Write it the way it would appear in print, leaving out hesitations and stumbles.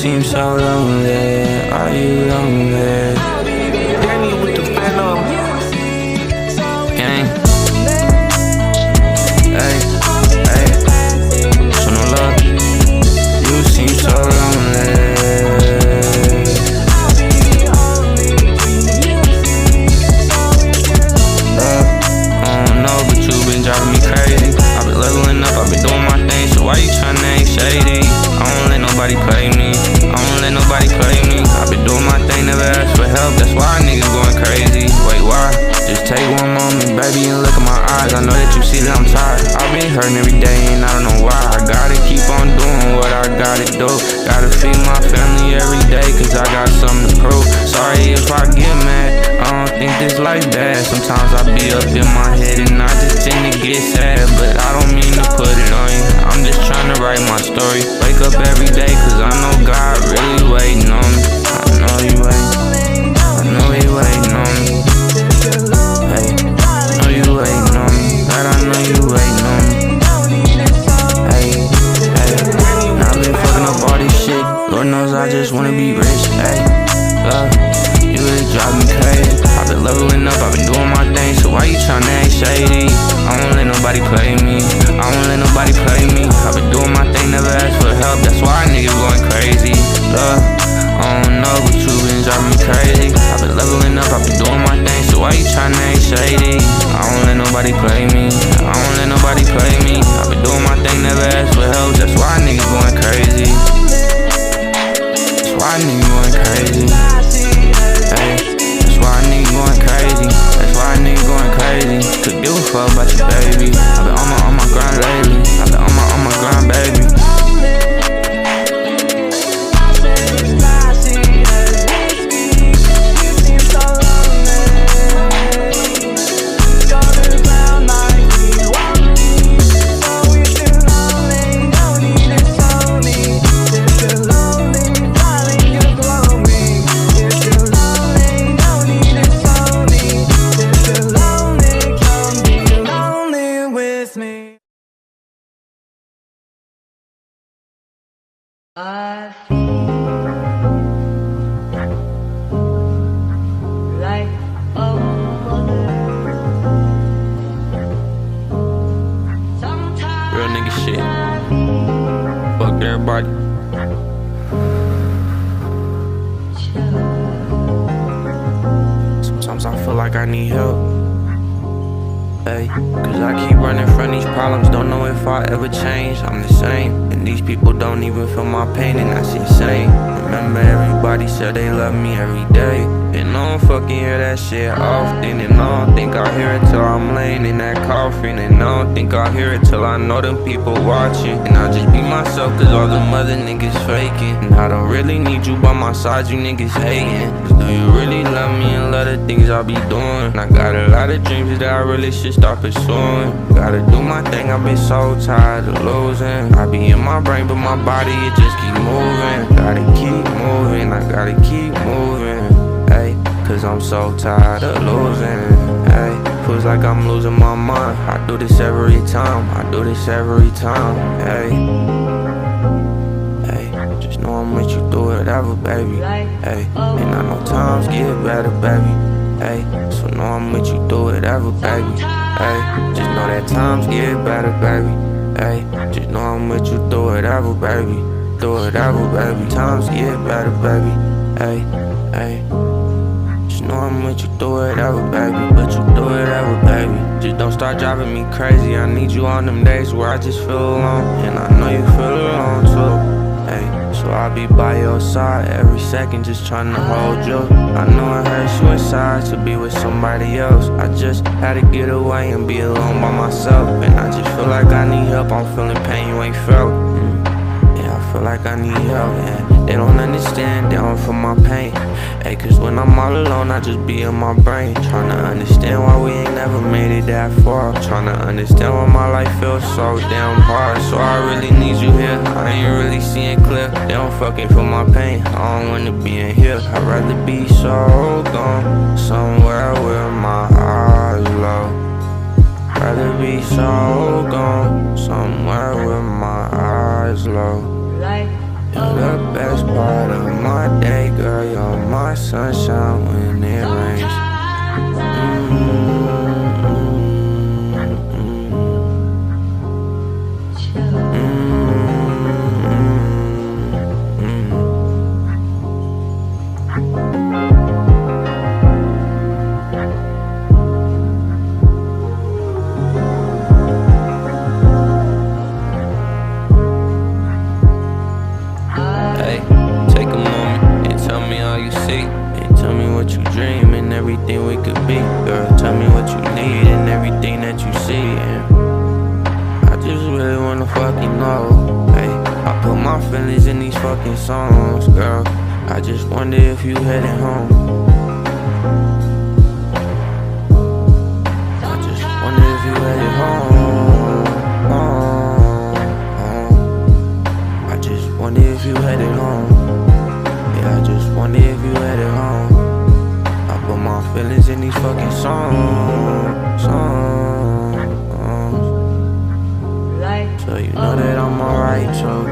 seem so lonely. Are you lonely? Danny with the Phantom. Gang. Hey, hey. So no love. You seem so lonely. Love, I don't know, but you been driving me crazy. I've been leveling up, I've been doing my thing. So why you tryna act shady? I don't let nobody play me. I don't let nobody play me. I've been doing my thing, never asked for help. That's why niggas going crazy. Wait, why? Just take one moment, baby, and look at my eyes. I know that you see that I'm tired. I've been hurting every day, and I don't know why. I gotta keep on doing what I gotta do. Gotta feed my family every day, cause I got something to prove. Sorry if I get mad, I don't think this life bad. Sometimes I be up in my head and I just tend to get sad, but I don't mean to put it on you. I'm just trying to write my story. Wake up every day, cause I know God really waiting on me. I know he waiting. I know he waiting on me. Hey, I know you waiting on me. God, I know you waiting on me. Hey, hey. Now I've been fucking up all this shit. Lord knows I just wanna be rich. Hey, you really drive me crazy. I've been leveling up, I've been doing my thing. So why you tryna act shady? I don't let nobody play me. I don't let nobody play me. I've been doing my thing, never asked for help. That's why niggas going crazy. I don't know, but you been driving me crazy. I've been leveling up, I've been doing my thing. So why you tryna act shady? I don't let nobody play me. I don't let nobody play me. I've been doing my thing, never asked for help. That's why niggas going crazy. That's why niggas going crazy. Hey, that's why niggas going crazy. That's why niggas going crazy. Could give a fuck about your baby. I've been on my grind lately. I've been on my grind, baby. I feel like a mother. Sometimes Real nigga shit. Fuck everybody. Sometimes I feel like I need help. Hey, cause I keep running from these problems. Don't know if I ever change. I'm the same. And these people don't even feel my pain, and that's insane. Remember, everybody said they love me every day. And I don't fucking hear that shit often. And I don't think I'll hear it till I'm laying in that coffin. And I don't think I'll hear it till I know them people watching. And I'll just be myself, cause all them other niggas faking. And I don't really need you by my side, you niggas hating. Cause do you really love me and love the things I be doing? And I got a lot of dreams that I really should start pursuing. Gotta do my thing, I've been so tired of losing. I be in my brain, but my body, it just keep moving. Gotta keep moving, I gotta keep moving. Hey, cause I'm so tired of losing. Hey, feels like I'm losing my mind. I do this every time, I do this every time. Hey, hey, just know I'm with you through whatever, baby. Hey, and I know times get better, baby. Hey, so know I'm with you through whatever, baby. Hey, just know that times get better, baby. Hey, just know I'm with you through whatever, baby. Through whatever, baby. Times get better, baby. Hey, hey. Just know I'm with you through whatever, baby. With you through whatever, baby. Just don't start driving me crazy. I need you on them days where I just feel alone. And I know you feel alone too. Hey, so I'll be by your side every second, just trying to hold you. I know it hurts you inside to be with somebody else. I just had to get away and be alone by myself. And I just feel like I need help. I'm feeling pain you ain't felt. Yeah, I feel like I need help. And they don't understand, they don't feel my pain. Hey, cause when I'm all alone, I just be in my brain, trying to understand why we ain't never made it that far. Trying to understand why my life feels so damn hard. So I really need you here, I ain't really seeing clear. They don't fucking feel my pain, I don't wanna be in here. I'd rather be so gone, somewhere with my eyes low. Rather be so gone, somewhere with my eyes low. You're the best part of my day, girl. You're my sunshine when it rains. Hey, take a moment and tell me all you see. And tell me what you dream and everything we could be. Girl, tell me what you need and everything that you see. And I just really wanna fucking know. Hey, I put my feelings in these fucking songs, girl. I just wonder if you headed home. I just wonder if you headed home. I just wonder if you headed home. Yeah, I just wonder if you headed home. I put my feelings in these fucking songs. Life So you know that I'm alright, so